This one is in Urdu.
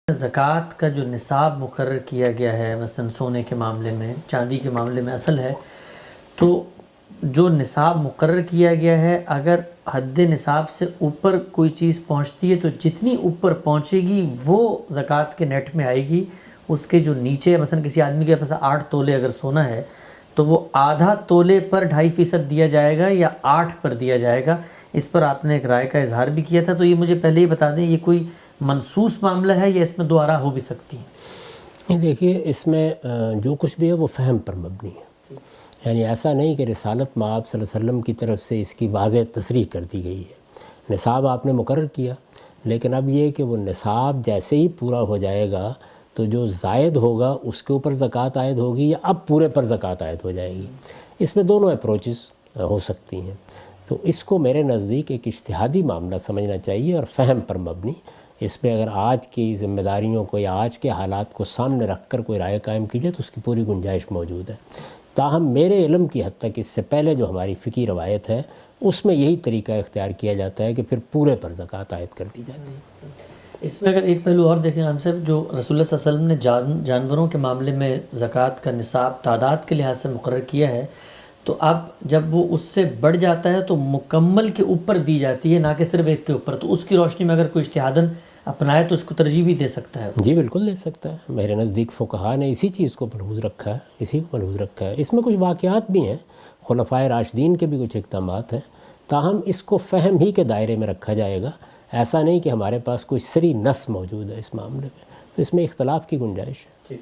زکوٰۃ کا جو نصاب مقرر کیا گیا ہے، مثلا سونے کے معاملے میں، چاندی کے معاملے میں اصل ہے، تو جو نصاب مقرر کیا گیا ہے اگر حد نصاب سے اوپر کوئی چیز پہنچتی ہے تو جتنی اوپر پہنچے گی وہ زکوٰۃ کے نیٹ میں آئے گی. اس کے جو نیچے مثلا کسی آدمی کے پاس 8 تولے اگر سونا ہے تو وہ آدھا تولے پر 2.5% دیا جائے گا یا 8 پر دیا جائے گا. اس پر آپ نے ایک رائے کا اظہار بھی کیا تھا، تو یہ مجھے پہلے ہی بتا دیں، یہ کوئی منصوص معاملہ ہے یا اس میں دو آراء ہو بھی سکتی ہیں؟ یہ دیکھیے، اس میں جو کچھ بھی ہے وہ فہم پر مبنی ہے. یعنی ایسا نہیں کہ رسالت مآب صلی اللہ علیہ وسلم کی طرف سے اس کی واضح تصریح کر دی گئی ہے. نصاب آپ نے مقرر کیا، لیکن اب یہ کہ وہ نصاب جیسے ہی پورا ہو جائے گا تو جو زائد ہوگا اس کے اوپر زکوٰۃ عائد ہوگی یا اب پورے پر زکوٰۃ عائد ہو جائے گی. اس میں دونوں اپروچز ہو سکتی ہیں. تو اس کو میرے نزدیک ایک اجتہادی معاملہ سمجھنا چاہیے اور فہم پر مبنی. اس پہ اگر آج کی ذمہ داریوں کو یا آج کے حالات کو سامنے رکھ کر کوئی رائے قائم کی جائے تو اس کی پوری گنجائش موجود ہے. تاہم میرے علم کی حد تک اس سے پہلے جو ہماری فقہی روایت ہے اس میں یہی طریقہ اختیار کیا جاتا ہے کہ پھر پورے پر زکوٰۃ عائد کر دی جاتی ہے. اس میں اگر ایک پہلو اور دیکھیں عام صاحب، جو رسول اللہ صلی اللہ علیہ وسلم نے جانوروں کے معاملے میں زکوٰۃ کا نصاب تعداد کے لحاظ سے مقرر کیا ہے، تو اب جب وہ اس سے بڑھ جاتا ہے تو مکمل کے اوپر دی جاتی ہے، نہ کہ صرف ایک کے اوپر. تو اس کی روشنی میں اگر کوئی اجتہاداً اپنائے تو اس کو ترجیح بھی دے سکتا ہے. جی بالکل دے سکتا ہے. میرے نزدیک فقہا نے اسی چیز کو ملحوظ رکھا ہے، اسی کو ملحوظ رکھا ہے. اس میں کچھ واقعات بھی ہیں، خلفائے راشدین کے بھی کچھ اقدامات ہیں. تاہم اس کو فہم ہی کے دائرے میں رکھا جائے گا. ایسا نہیں کہ ہمارے پاس کوئی صریح نص موجود ہے اس معاملے میں، تو اس میں اختلاف کی گنجائش ہے.